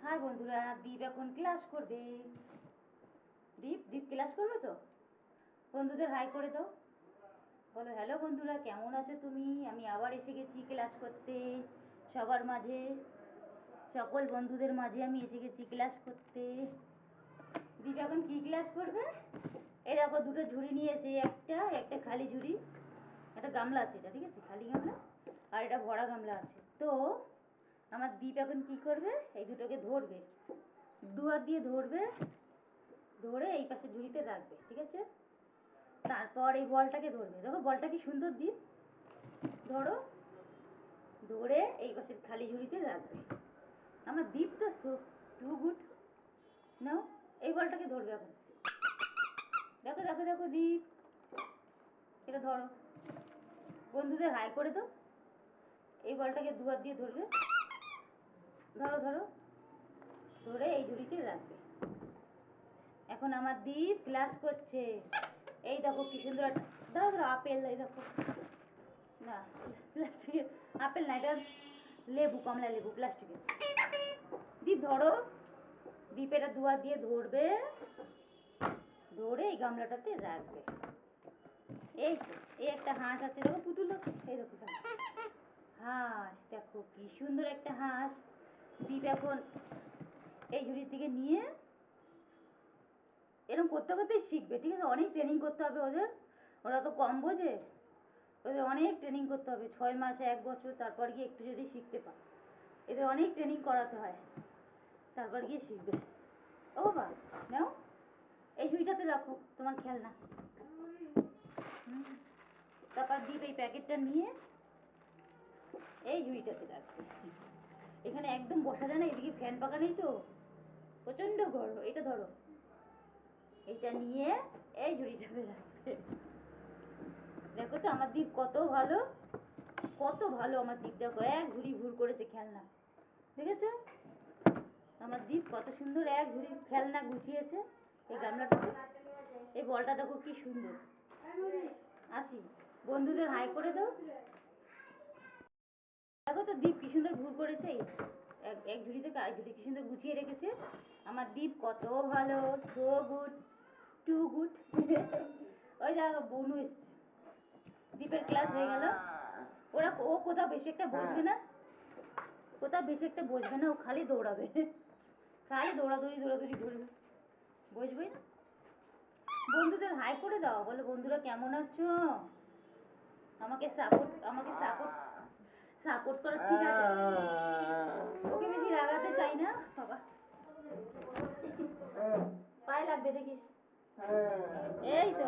High বন্ধুরা, দীপ এখন class করবে। দীপ দীপ ক্লাস করবে তো? বন্ধুদের হাই করে দাও, বলো হ্যালো বন্ধুরা, কেমন আছো তুমি? আমি আবার এসে গেছি ক্লাস করতে, সবার মাঝে, সকল বন্ধুদের মাঝে আমি এসে গেছি ক্লাস করতে। দীপ এখন কি ক্লাস করবে? এই দেখো, দুটো ঝুড়ি নিয়েছে, একটা একটা খালি ঝুড়ি, একটা গামলা আছে, এটা ঠিক আছে, খালি গামলা, আর এটা ভরা গামলা আছে। তো আমার দীপ এখন কি করবে? এই দুটোকে ধরবে, দু হাত দিয়ে ধরবে, ধরে এই পাশে ঝুড়িতে রাখবে, ঠিক আছে? তারপর এই বলটাকে ধরবে, দেখো বলটা কি সুন্দর, দীপ ধরো, ধরে এই পাশের খালি ঝুড়িতে রাখবে। আমার দীপ তো সো টু গুড। নাও, এই বলটাকে ধরবে এখন, দেখো দেখো দেখো দীপ, এটা ধরো, বন্ধুদের হাই করে দাও। এই বলটাকে দু হাত দিয়ে ধরবে, ধরো ধরো, ধরে এই ঝুড়িতে রাখবে। এখন আমার দীপ ক্লাস করছে। এই দেখো কি সুন্দর একটা, ধরো ধরো আপেল, এই দেখো, না প্লাস্টিকের আপেল না, এটা লেবু, কমলা লেবু, প্লাস্টিকের। দীপ ধরো, দীপ এটা দু হাত দিয়ে ধরবে, ধরে এই গামলাটাতে রাখবে। এই তো, এই একটা হাঁস আছে, দেখো পুতুল, দেখো এই দেখো হাঁস, দেখো কি সুন্দর একটা হাঁস। দীপ এখন এই ঝুড়ি থেকে নিয়ে এরকম করতে করতেই শিখবে, ঠিক আছে? অনেক ট্রেনিং করতে হবে ওদের, ওরা তো কম বোঝে, ওদের অনেক ট্রেনিং করতে হবে, 6 মাস 1 বছর, তারপর গিয়ে একটু যদি শিখতে পারে। এদের অনেক ট্রেনিং করাতে হয়, তারপর গিয়ে শিখবে। ও বাবা, নাও, এই ঝুড়িটাতে রাখো তোমার খেলনা। তারপর দীপ এই প্যাকেটটা নিয়ে এই ঝুড়িটাতে রাখবে। এখানে একদম বসা যায় না, এদিকে ফ্যান পাকা নেই তো, প্রচণ্ড গরম। এটা ধরো, এইটা নিয়ে এই ঝুড়িটাতে রাখবে। দেখো তো আমার দীপ কত ভালো, কত ভালো আমার দীপ, দেখো এক ঝুড়ি ভুল করেছে খেলনা, দেখেছো? আমার দীপ কত সুন্দর এক ঝুড়ি খেলনা গুছিয়েছে এই গামলাটাতে। এই বলটা দেখো কি সুন্দর। আসি, বন্ধুদের হাই করে দাও। দেখো তো দীপ কি সুন্দর ভুল করেছে, এক এক ঝুড়ি থেকে আরেক ঝুড়ি কি সুন্দর গুছিয়ে রেখেছে। আমার দীপ কত ভালো, সো গুড, টু গুড। ওই দেখো বনু এসছে, দীপের ক্লাস হয়ে গেল। ও কোথাও বেশি একটা বসবে না, কোথাও বেশি একটা বসবে না, ও খালি দৌড়াবে, খালি দৌড়াদৌড়ি দৌড়াদৌড়ি করবে, বসবেই না। বন্ধুদের হাই করে দাও, বলো বন্ধুরা কেমন আছো? আমাকে সাপোর্ট, আমাকে সাপোর্ট, সাপোর্ট করো, ঠিক আছে? ওকে বেশি রাগাতে চাই না বাবা, পায়ে লাগবে দেখিস। এই তো